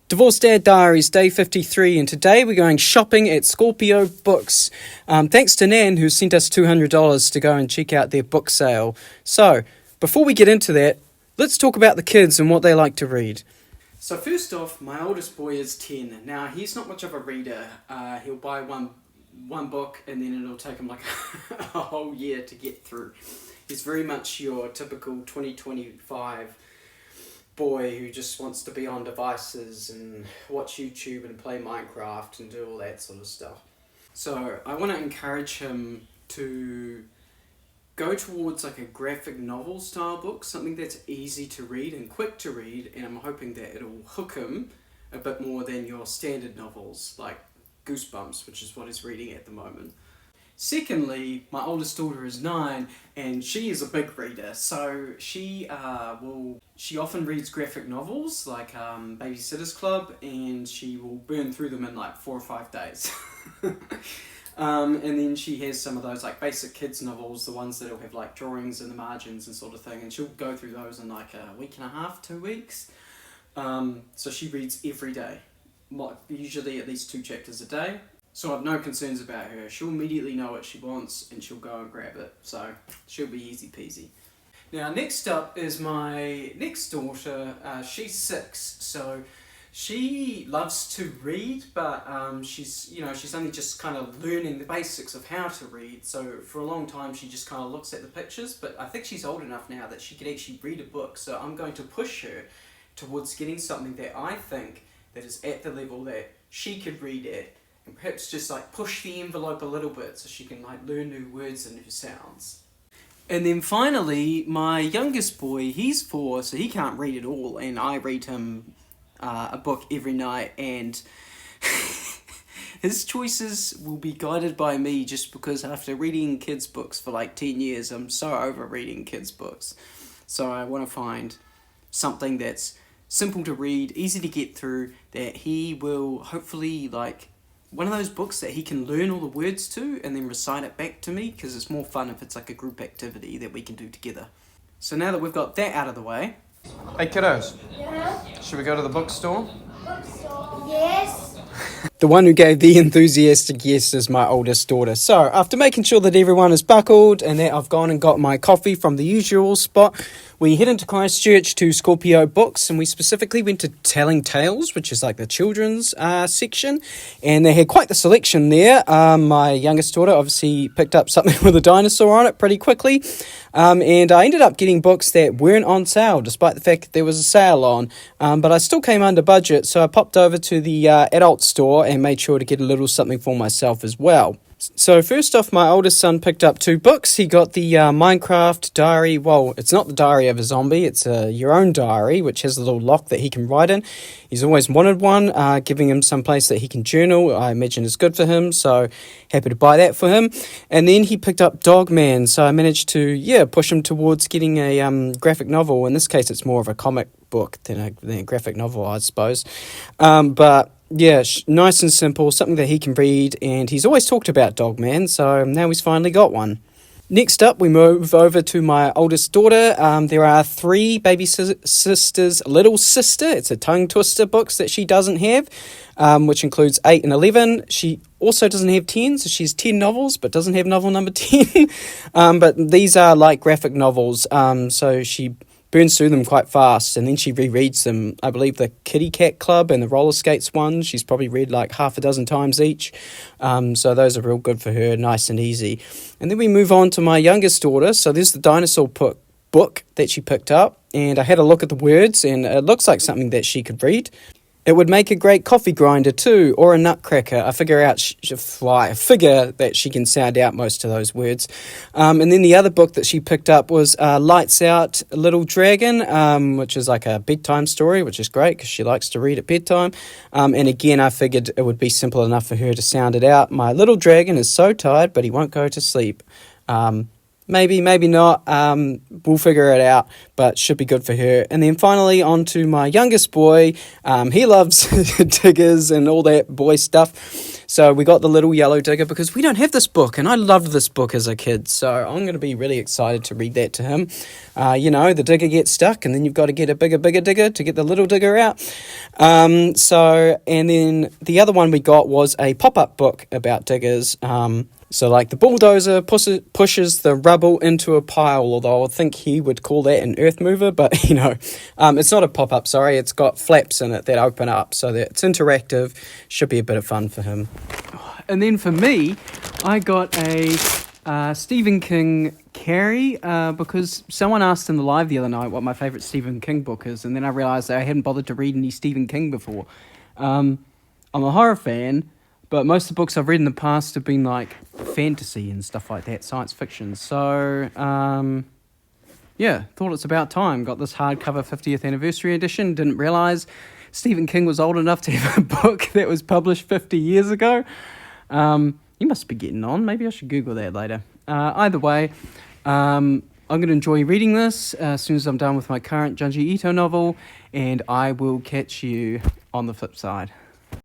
Divorced Dad Diaries, day 53, and today we're going shopping at Scorpio Books. Thanks to Nan, who sent us $200 to go and check out their book sale. So, before we get into that, let's talk about the kids and what they like to read. So first off, my oldest boy is 10. Now, he's not much of a reader. He'll buy one book and then it'll take him like a whole year to get through. He's very much your typical 2025 boy who just wants to be on devices and watch YouTube and play Minecraft and do all that sort of stuff. So I want to encourage him to go towards like a graphic novel style book, something that's easy to read and quick to read, and I'm hoping that it'll hook him a bit more than your standard novels like Goosebumps, which is what he's reading at the moment. Secondly, my oldest daughter is 9 and she is a big reader, so she often reads graphic novels like Babysitter's Club, and she will burn through them in like 4 or 5 days. And then she has some of those like basic kids novels, the ones that'll have like drawings in the margins and sort of thing, and she'll go through those in like a week and a half, 2 weeks. So she reads every day, usually at least 2 chapters a day. So I've no concerns about her. She'll immediately know what she wants and she'll go and grab it. So she'll be easy peasy. Now next up is my next daughter. She's 6, so she loves to read, but she's only just kind of learning the basics of how to read. So for a long time she just kind of looks at the pictures, but I think she's old enough now that she could actually read a book. So I'm going to push her towards getting something that I think that is at the level that she could read at, and perhaps just like push the envelope a little bit so she can like learn new words and new sounds. And then finally, my youngest boy, he's 4, so he can't read at all, and I read him a book every night, and his choices will be guided by me, just because after reading kids' books for like 10 years, I'm so over reading kids' books. So I want to find something that's simple to read, easy to get through, that he will hopefully like, one of those books that he can learn all the words to and then recite it back to me, because it's more fun if it's like a group activity that we can do together. So now that we've got that out of the way... Hey kiddos. Yeah? Should we go to the bookstore? Bookstore, yes. The one who gave the enthusiastic yes is my oldest daughter. So after making sure that everyone is buckled and that I've gone and got my coffee from the usual spot, we head into Christchurch to Scorpio Books, and we specifically went to Telling Tales, which is like the children's section, and they had quite the selection there. My youngest daughter obviously picked up something with a dinosaur on it pretty quickly, and I ended up getting books that weren't on sale, despite the fact that there was a sale on, but I still came under budget, so I popped over to the adult store and made sure to get a little something for myself as well. So first off, my oldest son picked up 2 books. He got the Minecraft diary. Well, it's not the diary of a zombie. It's your own diary, which has a little lock that he can write in. He's always wanted one, giving him some place that he can journal. I imagine is good for him, so happy to buy that for him. And then he picked up Dog Man, so I managed to, push him towards getting a graphic novel. In this case, it's more of a comic book than a graphic novel, I suppose. But... yeah, nice and simple, something that he can read, and he's always talked about Dog Man, so now he's finally got one. Next up, we move over to my oldest daughter. There are 3 Baby Sister's Little Sister, it's a tongue twister books that she doesn't have, which includes 8 and 11. She also doesn't have 10, so she has 10 novels, but doesn't have novel number 10. But these are like graphic novels, so she burns through them quite fast, and then she rereads them. I believe the Kitty Cat Club and the Roller Skates one, she's probably read like half a dozen times each. So those are real good for her, nice and easy. And then we move on to my youngest daughter. So there's the dinosaur book that she picked up, and I had a look at the words, and it looks like something that she could read. It would make a great coffee grinder too, or a nutcracker. I figure that she can sound out most of those words. And then the other book that she picked up was Lights Out Little Dragon, which is like a bedtime story, which is great because she likes to read at bedtime. And again, I figured it would be simple enough for her to sound it out. My little dragon is so tired, but he won't go to sleep. Maybe not. We'll figure it out. but should be good for her. And then finally on to my youngest boy. He loves diggers and all that boy stuff. So we got the Little Yellow Digger because we don't have this book, and I loved this book as a kid. So I'm going to be really excited to read that to him. The digger gets stuck, and then you've got to get a bigger digger to get the little digger out. And then the other one we got was a pop-up book about diggers. So like the bulldozer pushes the rubble into a pile, although I think he would call that an earth mover, but it's not a pop-up, sorry, it's got flaps in it that open up so that it's interactive, should be a bit of fun for him. And then for me, I got a Stephen King Carrie because someone asked in the live the other night what my favourite Stephen King book is, and then I realised that I hadn't bothered to read any Stephen King before. I'm a horror fan, but most of the books I've read in the past have been like fantasy and stuff like that, science fiction. So, thought it's about time. Got this hardcover 50th anniversary edition. Didn't realise Stephen King was old enough to have a book that was published 50 years ago. You must be getting on. Maybe I should Google that later. Either way, I'm going to enjoy reading this as soon as I'm done with my current Junji Ito novel, and I will catch you on the flip side.